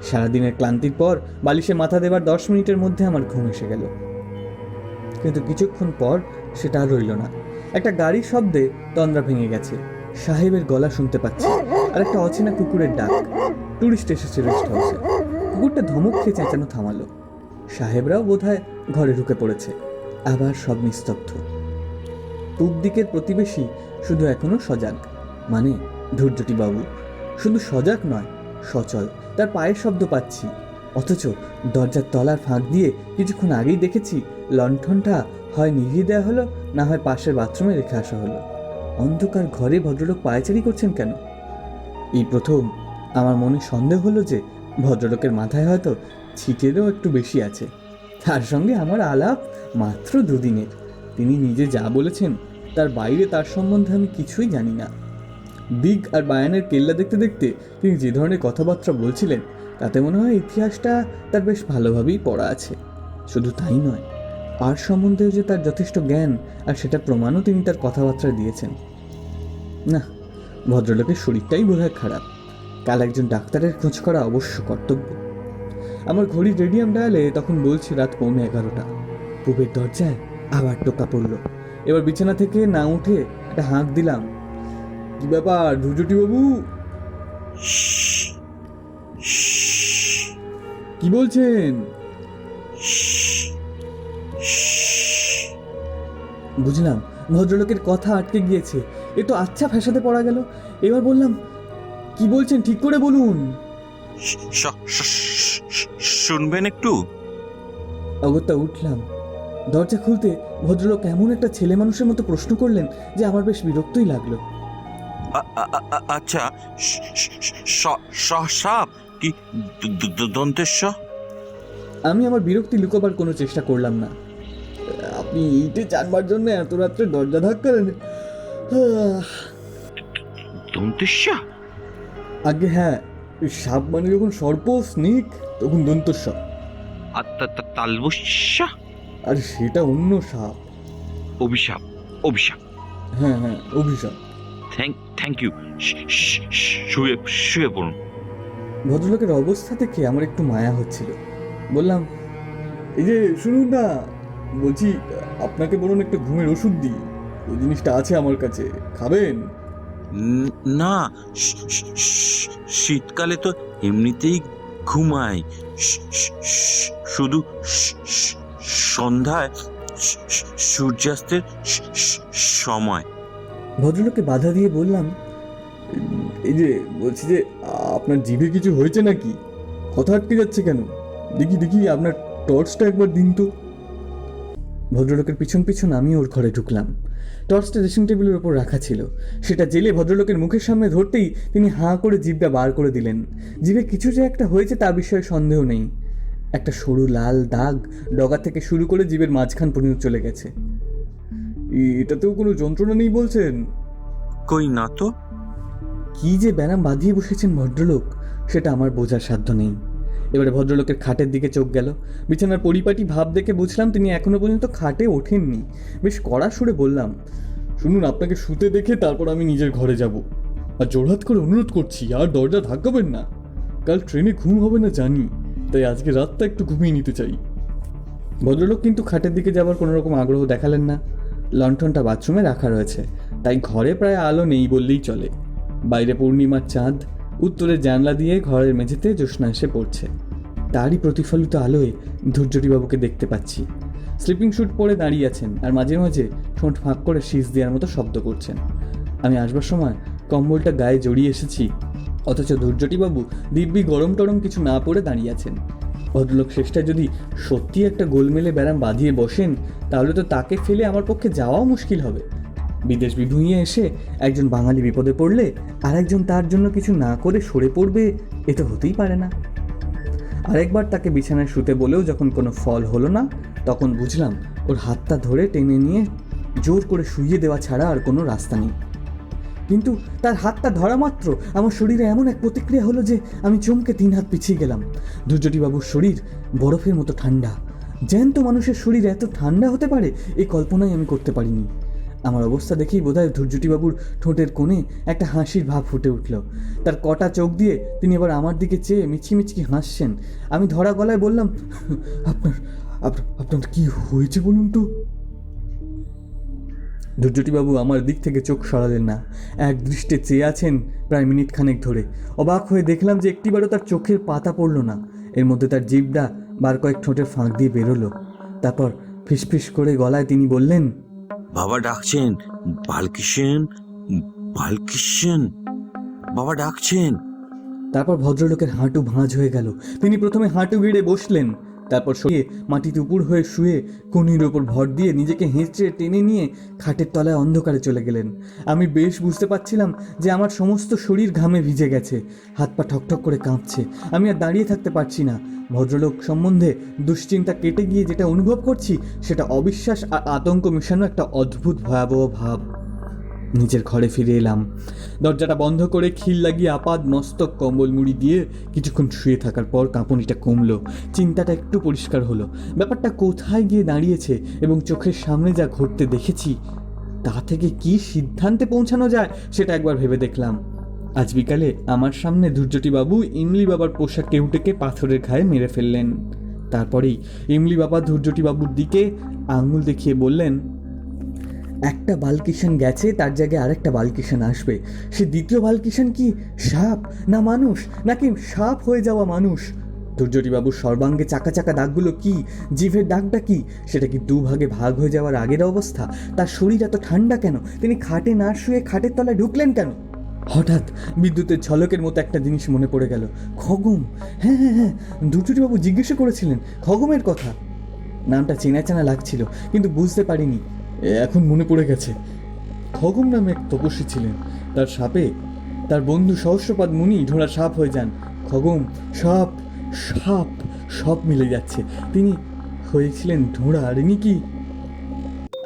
সারাদিনের ক্লান্তির পর বালিশে মাথা দেবার 10 মিনিটের মধ্যে আমার ঘুম এসে গেল। কিন্তু কিছুক্ষণ পর সেটা আর রইল না। একটা গাড়ির শব্দে তন্দ্রা ভেঙে গেছে। সাহেবের গলা শুনতে পাচ্ছি, আর একটা অচেনা কুকুরের ডাক। টুরিস্ট এসেছে রেস্ট হাউসে। কুকুরটা ধমক খেয়ে চেঁচানো থামালো। সাহেবরাও বোধহয় ঘরে ঢুকে পড়েছে। আবার সব নিস্তব্ধ। পূব দিকের প্রতিবেশী শুধু এখনো সজাগ, মানে ধূর্যটিবাবু। শুধু সজাগ নয়, সচল। তার পায়ের শব্দ পাচ্ছি, অথচ দরজার তলার ফাঁক দিয়ে কিছুক্ষণ আগেই দেখেছি লণ্ঠনটা হয় নিভিয়ে দেওয়া হলো, না হয় পাশের বাথরুমে রেখে আসা হলো। অন্ধকার ঘরে ভদ্রলোক পায়চারি করছেন কেন? এই প্রথম আমার মনে সন্দেহ হলো যে ভদ্রলোকের মাথায় হয়তো ছিটেরও একটু বেশি আছে। তার সঙ্গে আমার আলাপ মাত্র 2 দিনের। তিনি নিজে যা বলেছেন তার বাইরে তার সম্বন্ধে আমি কিছুই জানি না। দিগ আর বায়ানের কেল্লা দেখতে দেখতে তিনি যে ধরনের কথাবার্তা বলছিলেন তাতে মনে হয় ইতিহাসটা তার বেশ ভালোভাবেই পড়া আছে। শুধু তাই নয়, আর সম্বন্ধেও যে তার যথেষ্ট জ্ঞান, আর সেটা প্রমাণও তিনি তার কথাবার্তা দিয়েছেন। না, ভদ্রলোকের শরীরটাই বোধহয় খারাপ। কাল একজন ডাক্তারের খোঁজ করা অবশ্য কর্তব্য। আমার ঘড়ির রেডিয়াম ডায়ালে তখন বলছে রাত 11:15। পূবের দরজায় আবার টোকা পড়ল। এবার বিছানা থেকে না উঠে একটা হাঁক দিলাম, কি ব্যাপার ধূর্যটিবাবু? কি বলছেন? বুঝলাম ভদ্রলোকের কথা আটকে গিয়েছে। এ তো আচ্ছা ফ্যাসাদে পড়া গেল। এবার বললাম, কি বলছেন ঠিক করে বলুন। শুনবেন একটু? অগত্যা উঠলাম। দরজা খুলতে ভদ্রলোক এমন একটা ছেলে মানুষের মতো প্রশ্ন করলেন যে আমার বেশ বিরক্তই লাগলো। আচ্ছা, সাপ কি দন্তেশ্ব? আমি আমার বিরক্তি লুকোবার কোনো চেষ্টা করলাম না। আপনি ইটে চানবার জন্য এত রাত্রে দরজা ধাক্কালেন? দন্তেশ্ব? আগে হ্যাঁ, সাপ মানে যখন সর্প স্নেক তখন দন্তস্ব। আর তালবস্য? আর সেটা অন্য সাপ। অভিশাপ, অভিশাপ। হ্যাঁ হ্যাঁ, অভিশাপ। Thank you. শুয়ে শুয়ে পড়ুন। ভদ্রলোকের অবস্থা দেখে আমার একটু মায়া হচ্ছিল। বললাম, এই যে শুনুন না, বলছি আপনাকে বলুন একটা ঘুমের ওষুধ দিই, ওই জিনিসটা আছে আমার কাছে, খাবেন? না, শীতকালে তো এমনিতেই ঘুমাই, শুধু সন্ধ্যায় সূর্যাস্তের সময়। ভদ্রলোককে বাধা দিয়ে বললাম, এই যে বলছি যে আপনার জিভে কিছু হয়েছে নাকি? কথা আটকে যাচ্ছে কেন? দেখি দেখি আপনার টর্চটা একবার দিন তো। ভদ্রলোকের পিছন পিছন আমি ওর ঘরে ঢুকলাম। টর্চটা ড্রেসিং টেবিলের ওপর রাখা ছিল। সেটা জেলে ভদ্রলোকের মুখের সামনে ধরতেই তিনি হাঁ করে জিভটা বার করে দিলেন। জিভে কিছু যে একটা হয়েছে তা বিষয়ে সন্দেহ নেই। একটা সরু লাল দাগ ডগা থেকে শুরু করে জিভের মাঝখান পর্যন্ত চলে গেছে। এটাতেও কোনো যন্ত্রণা নেই বলছেন? কই না তো। কি যে ব্যারাম বাঁধিয়ে বসেছেন ভদ্রলোক, সেটা আমার বোঝার সাধ্য নেই। এবারে ভদ্রলোকের খাটের দিকে চোখ গেল। বিছানার পরিপাটি ভাব দেখে বুঝলাম তিনি এখনো পর্যন্ত খাটে ওঠেননি। বেশ কড়া সুরে বললাম, শুনুন, আপনাকে শুতে দেখে তারপর আমি নিজের ঘরে যাব। আর জোরহাত করে অনুরোধ করছি, আর দরজা ধাক্কাবেন না। কাল ট্রেনে ঘুম হবে না জানি, তাই আজকে রাতটা একটু ঘুমিয়ে নিতে চাই। ভদ্রলোক কিন্তু খাটের দিকে যাবার কোনো রকম আগ্রহ দেখালেন না। লণ্ঠনটা বাথরুমে রাখা রয়েছে, তাই ঘরে প্রায় আলো নেই বললেই চলে। বাইরে পূর্ণিমার চাঁদ উত্তরের জানলা দিয়ে ঘরের মেঝেতে জ্যোৎস্না এসে পড়ছে। তারই প্রতিফলিত আলোয় ধৈর্যটিবাবুকে দেখতে পাচ্ছি। স্লিপিং স্যুট পরে দাঁড়িয়ে আছেন আর মাঝে মাঝে ঠোঁট ফাঁক করে শীষ দেওয়ার মতো শব্দ করছেন। আমি আসবার সময় কম্বলটা গায়ে জড়িয়ে এসেছি, অথচ ধৈর্যটিবাবু দিব্যি গরম টরম কিছু না পরে দাঁড়িয়ে আছেন। ভদ্রলোক শেষটায় যদি সত্যি একটা গোলমেলে ব্যারাম বাঁধিয়ে বসেন, তাহলে তো তাকে ফেলে আমার পক্ষে যাওয়াও মুশকিল হবে। বিদেশ বিভুঁইয়ে এসে একজন বাঙালি বিপদে পড়লে আর একজন তার জন্য কিছু না করে সরে পড়বে, এ তো হতেই পারে না। আরেকবার তাকে বিছানায় শুতে বলেও যখন কোনো ফল হলো না, তখন বুঝলাম ওর হাতটা ধরে টেনে নিয়ে জোর করে শুইয়ে দেওয়া ছাড়া আর কোনো রাস্তা নেই। কিন্তু তার হাতটা ধরা মাত্র আমার শরীরে এমন এক প্রতিক্রিয়া হলো যে আমি চমকে 3 হাত পিছিয়ে গেলাম। ধৈর্যটিবাবুর শরীর বরফের মতো ঠান্ডা। জ্যান্ত মানুষের শরীর এত ঠান্ডা হতে পারে, এই কল্পনাই আমি করতে পারিনি। আমার অবস্থা দেখেই বোধহয় ধৈর্যটিবাবুর ঠোঁটের কোণে একটা হাসির ভাব ফুটে উঠল। তার কটা চোখ দিয়ে তিনি এবার আমার দিকে চেয়ে মিচকি মিচকি হাসছেন। আমি ধরা গলায় বললাম, আপনার কি হয়েছে বলুন তো? ধৈর্যটিবাবু আমার দিক থেকে চোখ সরালেন না, এক দৃষ্টে চেয়ে আছেন প্রায় মিনিট খানেক ধরে। অবাক হয়ে দেখলাম যে একটিবারও তার চোখের পাতা পড়ল না। এর মধ্যে তার জিভটা বার কয়েক ঠোঁটের ফাঁক দিয়ে বেরোলো। তারপর ফিসফিস করে গলায় তিনি বললেন, বাবা ডাকছেন, বালকিষেন, বালকিষেন, বাবা ডাকছেন। তারপর ভদ্রলোকের হাঁটু ভাঁজ হয়ে গেল। তিনি প্রথমে হাঁটু গেড়ে বসলেন, তারপর সরিয়ে মাটিতে উপুড় হয়ে শুয়ে কনির ওপর ভর দিয়ে নিজেকে হেঁচড়ে টেনে নিয়ে খাটের তলায় অন্ধকারে চলে গেলেন। আমি বেশ বুঝতে পারছিলাম যে আমার সমস্ত শরীর ঘামে ভিজে গেছে, হাত পা ঠকঠক করে কাঁপছে। আমি আর দাঁড়িয়ে থাকতে পারছি না। ভদ্রলোক সম্বন্ধে দুশ্চিন্তা কেটে গিয়ে যেটা অনুভব করছি, সেটা অবিশ্বাস আর আতঙ্ক মেশানো একটা অদ্ভুত ভয়াবহ ভাব। নিজের ঘরে ফিরে এলাম। দরজাটা বন্ধ করে খিল লাগিয়ে আপাদ মস্তক কম্বল মুড়ি দিয়ে কিছুক্ষণ শুয়ে থাকার পর কাঁপুনিটা কমলো, চিন্তাটা একটু পরিষ্কার হলো। ব্যাপারটা কোথায় গিয়ে দাঁড়িয়েছে এবং চোখের সামনে যা ঘটতে দেখেছি তা থেকে কি সিদ্ধান্তে পৌঁছানো যায় সেটা একবার ভেবে দেখলাম। আজ বিকালে আমার সামনে ধৈর্যটিবাবু ইমলি বাবার পোশাক কেউটেকে পাথরের ঘায়ে মেরে ফেললেন। তারপরেই ইমলি বাবা ধৈর্যটিবাবুর দিকে আঙুল দেখিয়ে বললেন, একটা বালকিষান গেছে, তার জায়গায় আরেকটা বালকিষান আসবে। সে দ্বিতীয় বালকিষান কি সাপ না মানুষ, নাকি সাপ হয়ে যাওয়া মানুষ? ধৈর্যটিবাবুর সর্বাঙ্গে চাকা চাকা দাগগুলো কি? জিভের দাগটা কি? সেটা কি দুভাগে ভাগ হয়ে যাওয়ার আগের অবস্থা? তার শরীর এত ঠান্ডা কেন? তিনি খাটে না শুয়ে খাটের তলায় ঢুকলেন কেন? হঠাৎ বিদ্যুতের ঝলকের মতো একটা জিনিস মনে পড়ে গেল, খগম। হ্যাঁ হ্যাঁ হ্যাঁ, ধৈর্যটিবাবু জিজ্ঞাসা করেছিলেন খগমের কথা। নামটা চেনা চেনা লাগছিল, কিন্তু বুঝতে পারিনি। এখন মনে পড়ে গেছে। খগম নামে এক তপস্বী ছিলেন। তার সাপে তার বন্ধু সহস্রপাদ মুনি ঢোড়া সাপ হয়ে যান। খগম, সাপ সাপ সব মিলে যাচ্ছে। তিনি হয়েছিলেন ঢোঁড়া, আর ইনি কি?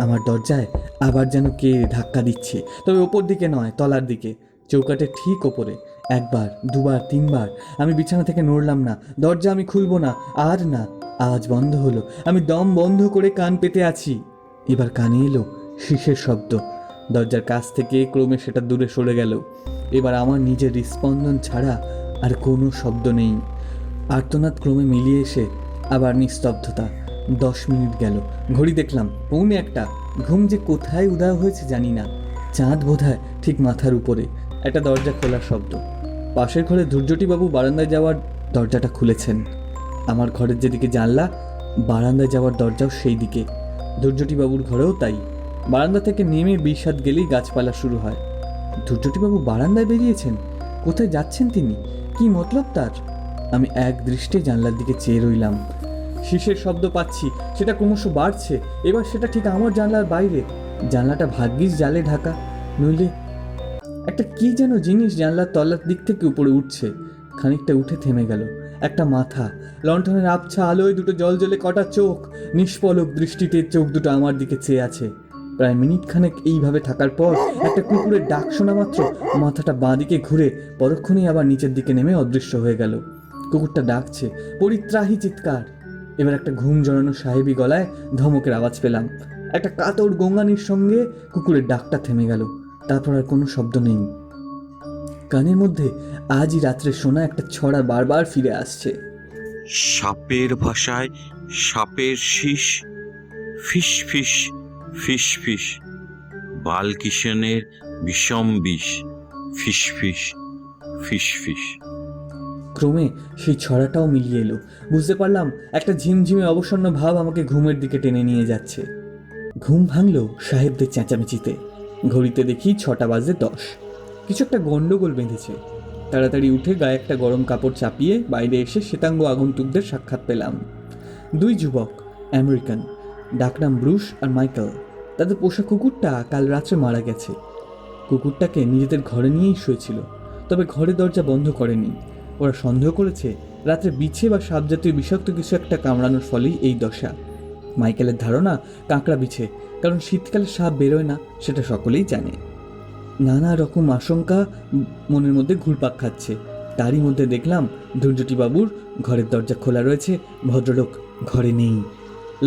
আমার দরজায় আবার যেন কে ধাক্কা দিচ্ছে, তবে ওপর দিকে নয়, তলার দিকে, চৌকাঠের ঠিক ওপরে। একবার, দুবার, তিনবার। আমি বিছানা থেকে নড়লাম না। দরজা আমি খুলবো না, আর না। আওয়াজ বন্ধ হলো। আমি দম বন্ধ করে কান পেতে আছি। এবার কানে এলো শীষের শব্দ। দরজার কাছ থেকে ক্রমে সেটা দূরে সরে গেল। এবার আমার নিজের হৃৎস্পন্দন ছাড়া আর কোনো শব্দ নেই। আর্তনাদ ক্রমে মিলিয়ে এসে আবার নিস্তব্ধতা। 10 মিনিট গেল। ঘড়ি দেখলাম 1:45। ঘুম যে কোথায় উধাও হয়েছে জানি না। চাঁদ বোধহয় ঠিক মাথার উপরে। একটা দরজা খোলার শব্দ। পাশের ঘরে ধূর্যটিবাবু বারান্দায় যাওয়ার দরজাটা খুলেছেন। আমার ঘরের যেদিকে জানলা, বারান্দায় যাওয়ার দরজাও সেই দিকে। ধূর্যটিবাবুর ঘরেও তাই। বারান্দা থেকে নেমে 20 হাত গেলেই গাছপালা শুরু হয়। ধূর্যটিবাবু বারান্দায় বেরিয়েছেন। কোথায় যাচ্ছেন তিনি? কি মতলব তার? আমি এক দৃষ্টে জানলার দিকে চেয়ে রইলাম। শীষের শব্দ পাচ্ছি, সেটা ক্রমশ বাড়ছে। এবার সেটা ঠিক আমার জানলার বাইরে। জানলাটা ভাগ্যিস জালে ঢাকা, নইলে একটা কি যেন জিনিস জানলার তলার দিক থেকে উপরে উঠছে। খানিকটা উঠে থেমে গেল। একটা মাথা, লণ্ঠনের আবছা আলোয় দুটো জলজলে কটা চোখ, নিষ্পলক দৃষ্টিতে চোখ দুটো আমার দিকে চেয়ে আছে। প্রায় মিনিট খানেক এইভাবে থাকার পর একটা কুকুরের ডাক শোনা মাত্র মাথাটা বাঁ দিকে ঘুরে পরক্ষণেই আবার নিচের দিকে নেমে অদৃশ্য হয়ে গেল। কুকুরটা ডাকছে, পরিত্রাহী চিৎকার। এবার একটা ঘুম জড়ানো সাহেবী গলায় ধমকের আওয়াজ পেলাম। একটা কাতর গঙ্গানির সঙ্গে কুকুরের ডাকটা থেমে গেল। তারপর আর কোনো শব্দ নেই। কানের মধ্যে আজই রাত্রে শোনা একটা ছড়া বারবার ফিরে আসছে। সাপের ভাষায় সাপের শীষ, ফিস ফিস ফিস ফিস, বালকিশনের বিষম বিষ, ফিস ফিস ফিস ফিস। ক্রমে সেই ছড়াটাও মিলিয়ে এলো। বুঝতে পারলাম একটা ঝিমঝিমে অবসন্ন ভাব আমাকে ঘুমের দিকে টেনে নিয়ে যাচ্ছে। ঘুম ভাঙল সাহেবদের চেঁচামেচিতে। ঘড়িতে দেখি 6:10। কিছু একটা গন্ডগোল বেঁধেছে। তাড়াতাড়ি উঠে গায়ে একটা গরম কাপড় চাপিয়ে বাইরে এসে শ্বেতাঙ্গ আগন্তুকদের সাক্ষাৎ পেলাম। 2 যুবক, আমেরিকান, ডাকনাম ব্রুস আর মাইকেল। তাদের পোষা কুকুরটা কাল রাত্রে মারা গেছে। কুকুরটাকে নিজেদের ঘরে নিয়েই শুয়েছিল, তবে ঘরের দরজা বন্ধ করেনি। ওরা সন্দেহ করেছে রাত্রে বিছে বা সাপ জাতীয় বিষাক্ত কিছু একটা কামড়ানোর ফলেই এই দশা। মাইকেলের ধারণা কাঁকড়া বিছে, কারণ শীতকালে সাপ বেরোয় না, সেটা সকলেই জানে। নানা রকম আশঙ্কা মনের মধ্যে ঘুরপাক খাচ্ছে। তারই মধ্যে দেখলাম ধূর্যটিবাবুর ঘরের দরজা খোলা রয়েছে, ভদ্রলোক ঘরে নেই।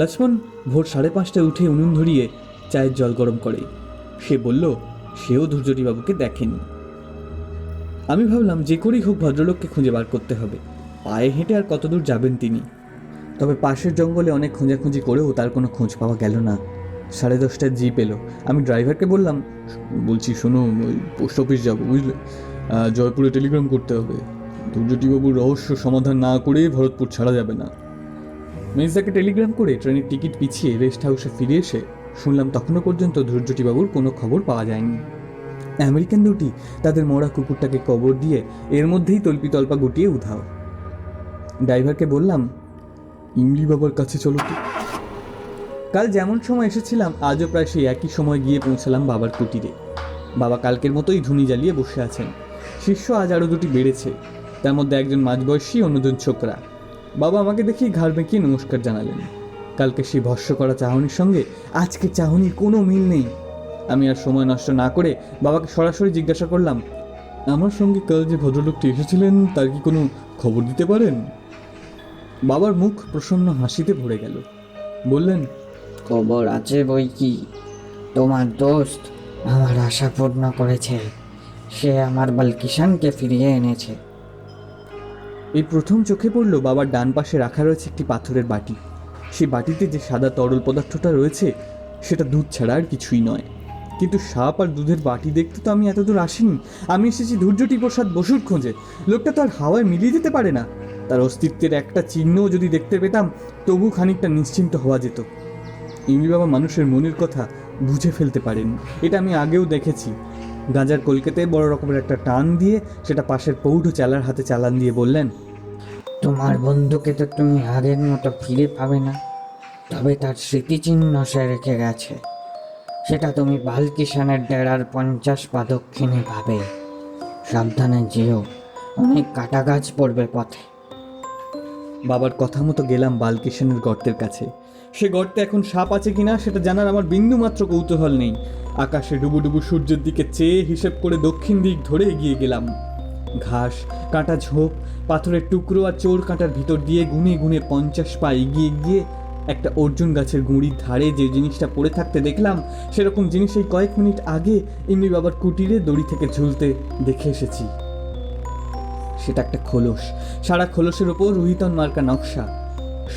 লক্ষ্মণ ভোর 5:30টায় উঠে উনুন ধরিয়ে চায়ের জল গরম করে। সে বলল সেও ধূর্যটিবাবুকে দেখেনি। আমি ভাবলাম যে করেই হোক ভদ্রলোককে খুঁজে বার করতে হবে। পায়ে হেঁটে আর কতদূর যাবেন তিনি? তবে পাশের জঙ্গলে অনেক খোঁজাখুঁজি করেও তার কোনো খোঁজ পাওয়া গেল না। 10:30টায় জিপ এলো। আমি ড্রাইভারকে বললাম, বলছি শোনো, ওই পোস্ট অফিস যাবো, বুঝলে, জয়পুরে টেলিগ্রাম করতে হবে। ধূর্যটিবাবুর রহস্য সমাধান না করে ভরতপুর ছাড়া যাবে না। মেজদাকে টেলিগ্রাম করে ট্রেনের টিকিট পিছিয়ে রেস্ট হাউসে ফিরে এসে শুনলাম তখনও পর্যন্ত ধূর্যটিবাবুর কোনো খবর পাওয়া যায়নি। আমেরিকান দুটি তাদের মরা কুকুরটাকে কবর দিয়ে এর মধ্যেই তল্পিতল্পা গুটিয়ে উধাও। ড্রাইভারকে বললাম, ইমলি বাবার কাছে চলো তো। কাল যেমন সময় এসেছিলাম আজও প্রায় সেই একই সময় গিয়ে পৌঁছালাম বাবার কুটিরে। বাবা কালকের মতোই ধুনি জ্বালিয়ে বসে আছেন। শিষ্য আজ আরও দুটি বেড়েছে, তার মধ্যে একজন মাঝবয়সী, অন্যজন ছোকরা। বাবা আমাকে দেখেই ঘাড় বেঁকিয়ে নমস্কার জানালেন। কালকে সেই ভস্য করা চাহনির সঙ্গে আজকে চাহনির কোনো মিল নেই। আমি আর সময় নষ্ট না করে বাবাকে সরাসরি জিজ্ঞাসা করলাম, আমার সঙ্গে কাল যে ভদ্রলোকটি এসেছিলেন তার কি কোনো খবর দিতে পারেন? বাবার মুখ প্রসন্ন হাসিতে ভরে গেল। বললেন, খবর আছে বই কি, তোমার দোস্ত আমার আশা পূর্ণ করেছে। সে আমার বালকিশানকে ফিরিয়ে এনেছে। এই প্রথম চোখে পড়ল বাবার ডান পাশে রাখা রয়েছে একটি পাথরের বাটি। সেই বাটিতে যে সাদা তরল পদার্থটা রয়েছে সেটা দুধ ছাড়া আর কিছুই নয়। কিন্তু সাপ আর দুধের বাটি দেখতে তো আমি এতদূর আসিনি। আমি এসেছি ধূর্যটি প্রসাদ বসুর খোঁজে। লোকটা তো আর হাওয়ায় মিলিয়ে যেতে পারে না। তার অস্তিত্বের একটা চিহ্নও যদি দেখতে পেতাম তবু খানিকটা নিশ্চিন্ত হওয়া যেত। ইমলি বাবা মানুষের মনের কথা বুঝে ফেলতে পারেন, এটা আমি আগেও দেখেছি। গাঁজার কলকাতায় বড় রকমের একটা টান দিয়ে সেটা পাশের পৌঢ় চালার হাতে চালান দিয়ে বললেন, তোমার বন্ধুকে তো তুমি আগের মতো ফিরে পাবে না, তবে তার স্মৃতিচিহ্ন সে রেখে গেছে। সেটা তুমি বালকিশানের ডেরার 50 পা দক্ষিণে পাবে। সাবধানে যেও, অনেক কাটা গাছ পড়বে পথে। বাবার কথা মতো গেলাম বালকিশনের গর্তের কাছে। সে গর্তে এখন সাপ আছে কিনা সেটা জানার আমার বিন্দুমাত্র কৌতূহল নেই। আকাশে ডুবুডুবু সূর্যের দিকে চেয়ে হিসেব করে দক্ষিণ দিক ধরে এগিয়ে গেলাম। ঘাস, কাঁটা ঝোপ, পাথরের টুকরো আর চোর কাঁটার ভিতর দিয়ে গুনে গুনে 50 পা এগিয়ে গিয়ে একটা অর্জুন গাছের গুঁড়ির ধারে যে জিনিসটা পড়ে থাকতে দেখলাম, সেরকম জিনিস এই কয়েক মিনিট আগে এমনি বাবার কুটিরে দড়ি থেকে ঝুলতে দেখে এসেছি। সেটা একটা খোলস, সারা খোলসের ওপর রুহিতন মার্কা নকশা।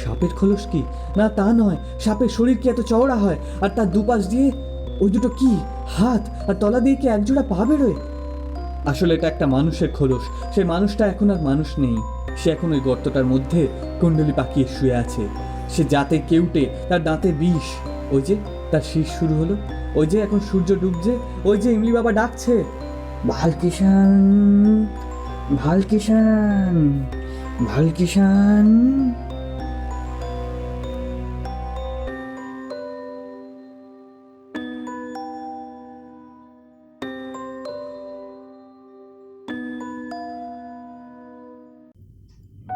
সাপের খোলস কি? না, তা নয়। সাপের শরীর কি এত চওড়া হয়? আর তার দুপাশ দিয়ে ওই দুটো কি হাত, আর তলা দিয়ে কি একজোড়া পা বেরোয়? আসলে এটা একটা মানুষের খোলস। সেই মানুষটা এখন আর মানুষ নেই। সে এখন ওই গর্তটার মধ্যে কুণ্ডলি পাকিয়ে শুয়ে আছে। সে জাতে কেউটে, তার দাঁতে বিষ। ওই যে তার শীষ শুরু হলো, ওই যে এখন সূর্য ডুবছে, ওই যে ইমলি বাবা ডাকছে, ভালকিষান, ভালকিষান, ভালকিষান।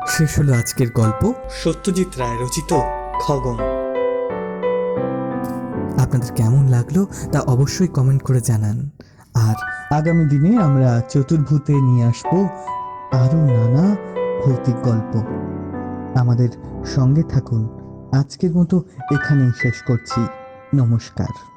শেষ হলো আজকের গল্প। সত্যজিৎ রায় রচিত খগন। আপনাদের কেমন লাগলো তা অবশ্যই কমেন্ট করে জানান। আর আগামী দিনে আমরা চতুর্ভূতে নিয়ে আসবো আরও নানা ভৌতিক গল্প। আমাদের সঙ্গে থাকুন। আজকের মতো এখানেই শেষ করছি। নমস্কার।